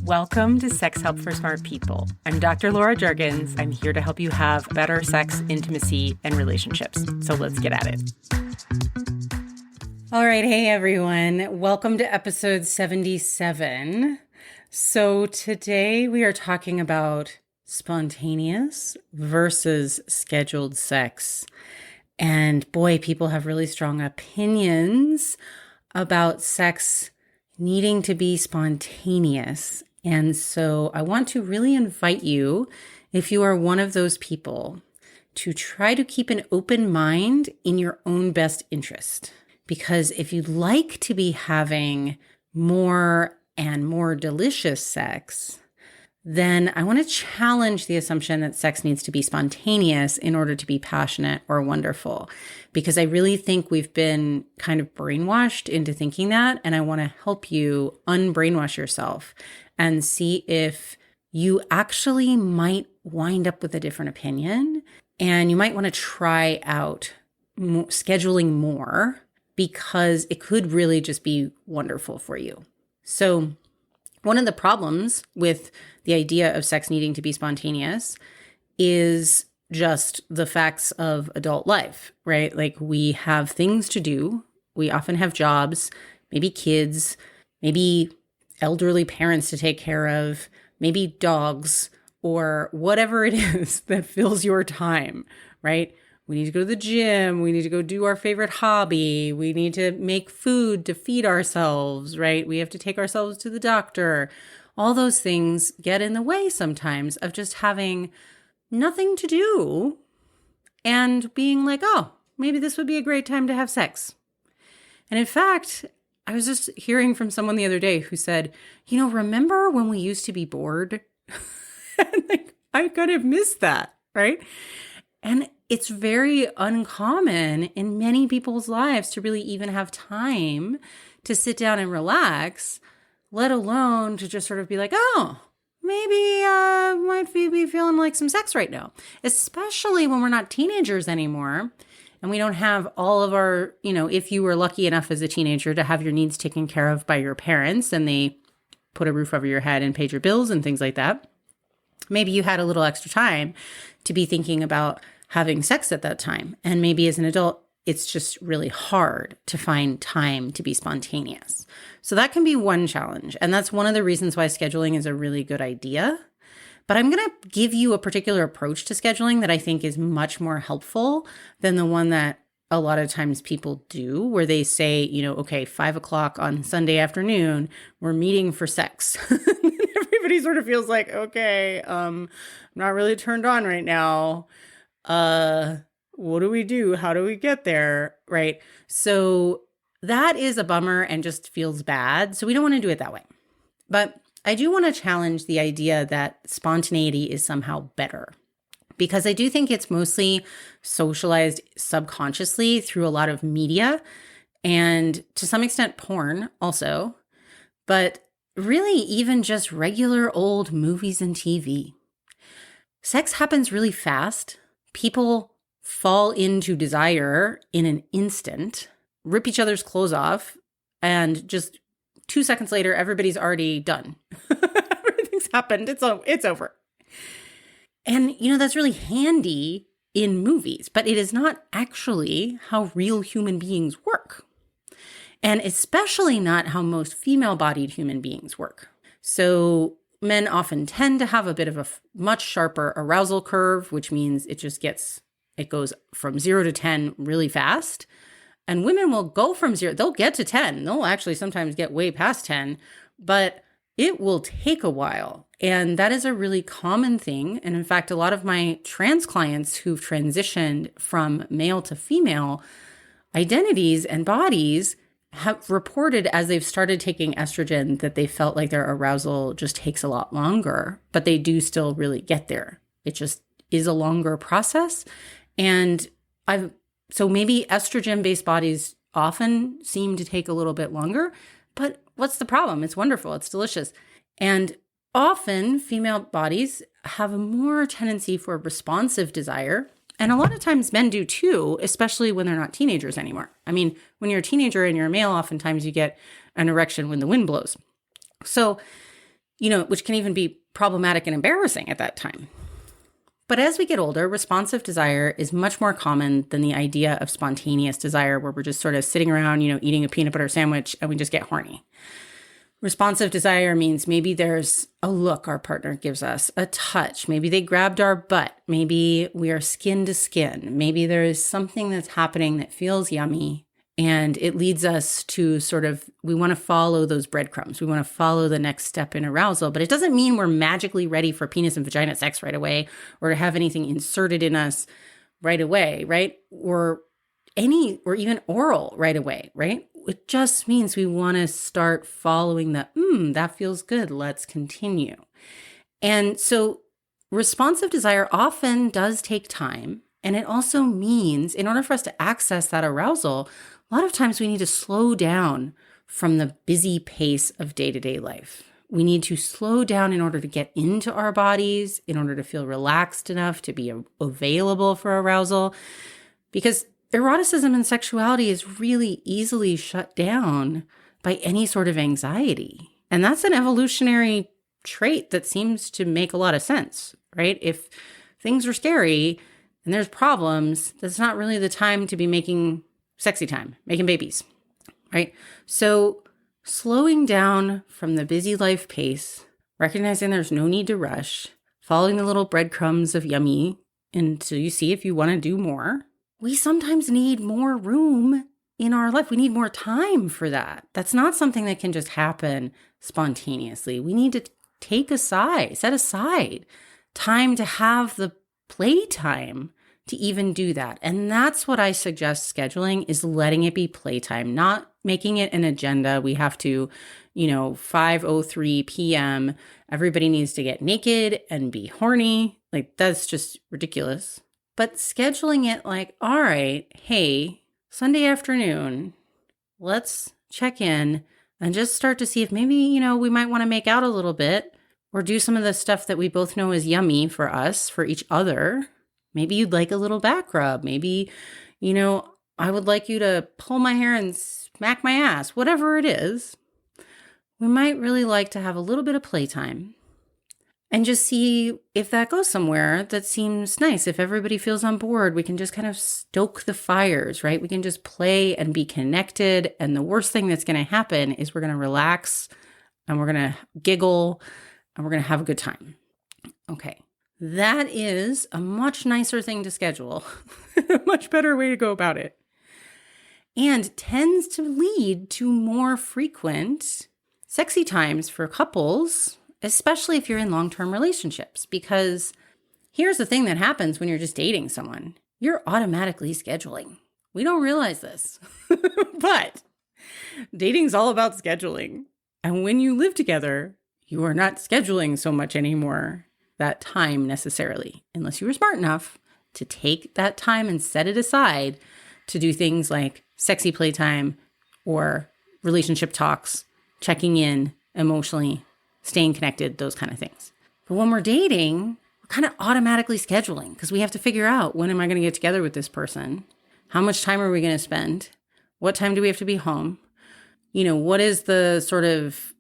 Welcome to Sex Help for Smart People. I'm Dr. Laura Jurgens. I'm here to help you have better sex, intimacy, and relationships. So let's get at it. All right. Hey, everyone. Welcome to episode 77. So today we are talking about spontaneous versus scheduled sex. And boy, people have really strong opinions about sex needing to be spontaneous. And so I want to really invite you, if you are one of those people, to try to keep an open mind in your own best interest. Because if you'd like to be having more and more delicious sex, then I want to challenge the assumption that sex needs to be spontaneous in order to be passionate or wonderful. Because I really think we've been kind of brainwashed into thinking that. And I want to help you unbrainwash yourself and see if you actually might wind up with a different opinion. And you might want to try out scheduling more because it could really just be wonderful for you. So one of the problems with the idea of sex needing to be spontaneous is just the facts of adult life, right? Like we have things to do. We often have jobs, maybe kids, maybe elderly parents to take care of, maybe dogs, or whatever it is that fills your time, right? We need to go to the gym. We need to go do our favorite hobby. We need to make food to feed ourselves, right? We have to take ourselves to the doctor. All those things get in the way sometimes of just having nothing to do and being like, oh, maybe this would be a great time to have sex. And in fact, I was just hearing from someone the other day who said, remember when we used to be bored? And I kind of missed that, right? And it's very uncommon in many people's lives to really even have time to sit down and relax, let alone to just sort of be like, oh, maybe might be feeling like some sex right now, especially when we're not teenagers anymore. And we don't have all of our, if you were lucky enough as a teenager to have your needs taken care of by your parents and they put a roof over your head and paid your bills and things like that, maybe you had a little extra time to be thinking about having sex at that time. And maybe as an adult, it's just really hard to find time to be spontaneous. So that can be one challenge. And that's one of the reasons why scheduling is a really good idea. But I'm going to give you a particular approach to scheduling that I think is much more helpful than the one that a lot of times people do, where they say, okay, 5:00 on Sunday afternoon, we're meeting for sex. Everybody sort of feels like, okay, I'm not really turned on right now. What do we do? How do we get there? Right. So that is a bummer and just feels bad. So we don't want to do it that way. But I do want to challenge the idea that spontaneity is somehow better, because I do think it's mostly socialized subconsciously through a lot of media and to some extent porn also, but really even just regular old movies and TV. Sex happens really fast. People fall into desire in an instant, rip each other's clothes off, and just 2 seconds later, everybody's already done. Everything's happened. It's over. And, that's really handy in movies, but it is not actually how real human beings work. And especially not how most female-bodied human beings work. So men often tend to have a bit of a much sharper arousal curve, which means it goes from 0 to 10 really fast. And women will go from 0, they'll get to 10. They'll actually sometimes get way past 10, but it will take a while. And that is a really common thing. And in fact, a lot of my trans clients who've transitioned from male to female identities and bodies have reported as they've started taking estrogen that they felt like their arousal just takes a lot longer, but they do still really get there. It just is a longer process. And so maybe estrogen-based bodies often seem to take a little bit longer, but what's the problem? It's wonderful. It's delicious. And often female bodies have a more tendency for responsive desire. And a lot of times men do too, especially when they're not teenagers anymore. I mean, when you're a teenager and you're a male, oftentimes you get an erection when the wind blows. So which can even be problematic and embarrassing at that time. But as we get older, responsive desire is much more common than the idea of spontaneous desire, where we're just sort of sitting around, eating a peanut butter sandwich and we just get horny. Responsive desire means maybe there's a look our partner gives us, a touch. Maybe they grabbed our butt. Maybe we are skin to skin. Maybe there is something that's happening that feels yummy. And it leads us to we want to follow those breadcrumbs. We want to follow the next step in arousal. But it doesn't mean we're magically ready for penis and vagina sex right away, or to have anything inserted in us right away, right? Or even oral right away, right? It just means we want to start following that feels good. Let's continue. And so responsive desire often does take time. And it also means in order for us to access that arousal, a lot of times we need to slow down from the busy pace of day-to-day life. We need to slow down in order to get into our bodies, in order to feel relaxed enough to be available for arousal. Because eroticism and sexuality is really easily shut down by any sort of anxiety. And that's an evolutionary trait that seems to make a lot of sense, right? If things are scary and there's problems, that's not really the time to be making sexy time, making babies, right? So slowing down from the busy life pace, recognizing there's no need to rush, following the little breadcrumbs of yummy until you see if you want to do more. We sometimes need more room in our life. We need more time for that. That's not something that can just happen spontaneously. We need to set aside time to have the playtime to even do that. And that's what I suggest scheduling, is letting it be playtime, not making it an agenda. We have to, 5:03 p.m., everybody needs to get naked and be horny. Like, that's just ridiculous. But scheduling it like, all right, hey, Sunday afternoon, let's check in and just start to see if maybe, we might want to make out a little bit or do some of the stuff that we both know is yummy for us, for each other. Maybe you'd like a little back rub. Maybe, I would like you to pull my hair and smack my ass, whatever it is. We might really like to have a little bit of playtime and just see if that goes somewhere that seems nice. If everybody feels on board, we can just kind of stoke the fires, right? We can just play and be connected. And the worst thing that's going to happen is we're going to relax and we're going to giggle and we're going to have a good time. Okay. That is a much nicer thing to schedule, a much better way to go about it, and tends to lead to more frequent sexy times for couples, especially if you're in long-term relationships. Because here's the thing that happens when you're just dating someone. You're automatically scheduling. We don't realize this, but dating's all about scheduling. And when you live together, you are not scheduling so much anymore. That time necessarily, unless you were smart enough to take that time and set it aside to do things like sexy playtime or relationship talks, checking in emotionally, staying connected, those kind of things. But when we're dating, we're kind of automatically scheduling because we have to figure out, when am I going to get together with this person? How much time are we going to spend? What time do we have to be home? What is the sort of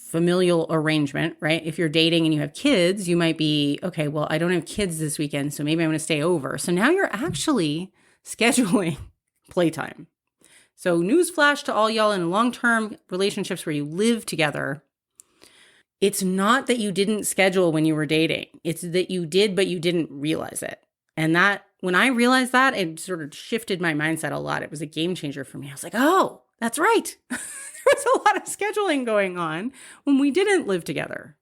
familial arrangement, right? If you're dating and you have kids, you might be, okay, well, I don't have kids this weekend, so maybe I'm going to stay over. So now you're actually scheduling playtime. So newsflash to all y'all in long-term relationships where you live together. It's not that you didn't schedule when you were dating. It's that you did, but you didn't realize it. And that, when I realized that, it sort of shifted my mindset a lot. It was a game changer for me. I was like, oh, that's right. There was a lot of scheduling going on when we didn't live together.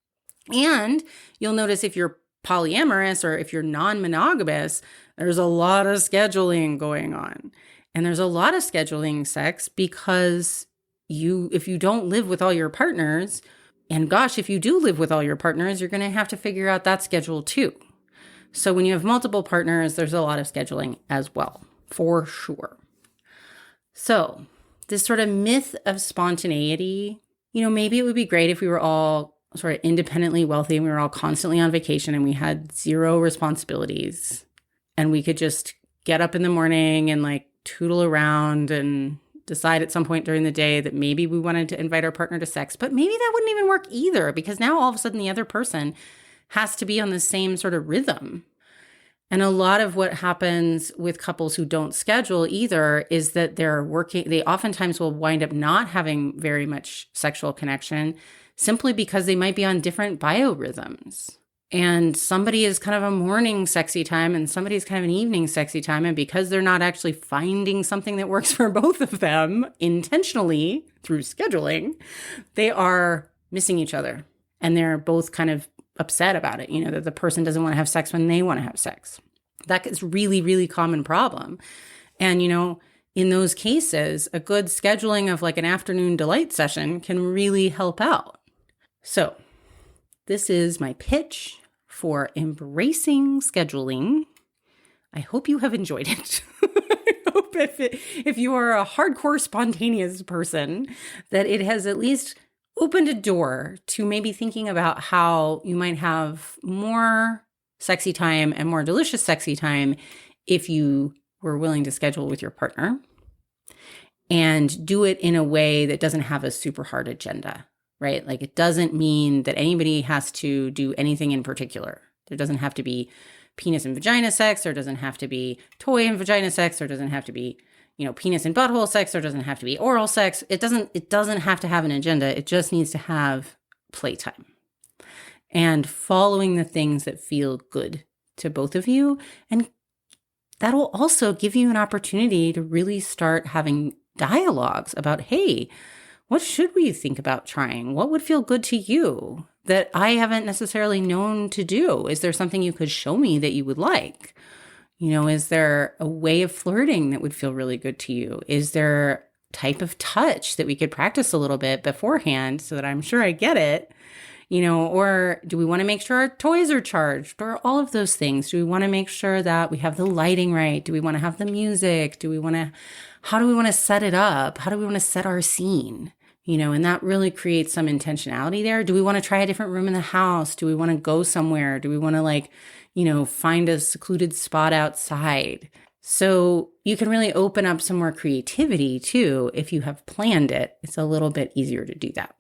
And you'll notice if you're polyamorous or if you're non-monogamous, there's a lot of scheduling going on. And there's a lot of scheduling sex because if you don't live with all your partners, and gosh, if you do live with all your partners, you're going to have to figure out that schedule too. So when you have multiple partners, there's a lot of scheduling as well, for sure. So this sort of myth of spontaneity, maybe it would be great if we were all sort of independently wealthy and we were all constantly on vacation and we had zero responsibilities and we could just get up in the morning and like tootle around and decide at some point during the day that maybe we wanted to invite our partner to sex, but maybe that wouldn't even work either, because now all of a sudden the other person has to be on the same sort of rhythm. And a lot of what happens with couples who don't schedule either is that they oftentimes will wind up not having very much sexual connection simply because they might be on different biorhythms. And somebody is kind of a morning sexy time and somebody is kind of an evening sexy time. And because they're not actually finding something that works for both of them intentionally through scheduling, they are missing each other. And they're both kind of upset about it, that the person doesn't want to have sex when they want to have sex. That is really, really common problem. And, in those cases, a good scheduling of like an afternoon delight session can really help out. So this is my pitch for embracing scheduling. I hope you have enjoyed it. I hope if you are a hardcore spontaneous person, that it has at least opened a door to maybe thinking about how you might have more sexy time and more delicious sexy time if you were willing to schedule with your partner and do it in a way that doesn't have a super hard agenda, right? Like it doesn't mean that anybody has to do anything in particular. There doesn't have to be penis and vagina sex. There doesn't have to be toy and vagina sex. There doesn't have to be penis and butthole sex. There doesn't have to be oral sex. It doesn't have to have an agenda. It just needs to have playtime and following the things that feel good to both of you. And that will also give you an opportunity to really start having dialogues about, hey, what should we think about trying? What would feel good to you that I haven't necessarily known to do? Is there something you could show me that you would like? Is there a way of flirting that would feel really good to you? Is there a type of touch that we could practice a little bit beforehand so that I'm sure I get it? Or do we want to make sure our toys are charged or all of those things? Do we want to make sure that we have the lighting right? Do we want to have the music? How do we want to set it up? How do we want to set our scene? And that really creates some intentionality there. Do we want to try a different room in the house? Do we want to go somewhere? Do we want to find a secluded spot outside? So you can really open up some more creativity too. If you have planned it, it's a little bit easier to do that.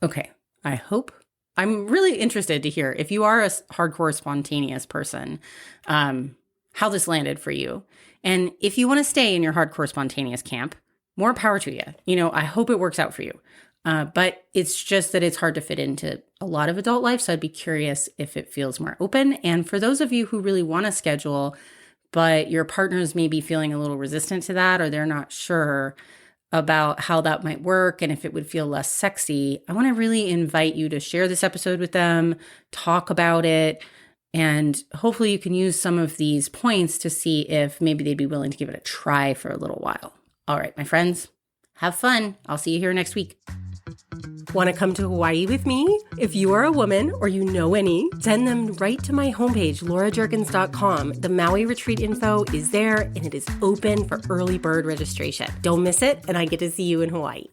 Okay. I'm really interested to hear if you are a hardcore spontaneous person, how this landed for you. And if you want to stay in your hardcore spontaneous camp, more power to you. I hope it works out for you. But it's just that it's hard to fit into a lot of adult life. So I'd be curious if it feels more open. And for those of you who really want to schedule, but your partners may be feeling a little resistant to that, or they're not sure about how that might work and if it would feel less sexy, I want to really invite you to share this episode with them, talk about it, and hopefully you can use some of these points to see if maybe they'd be willing to give it a try for a little while. All right, my friends, have fun. I'll see you here next week. Want to come to Hawaii with me? If you are a woman or you know any, send them right to my homepage, laurajurgens.com. The Maui retreat info is there and it is open for early bird registration. Don't miss it, and I get to see you in Hawaii.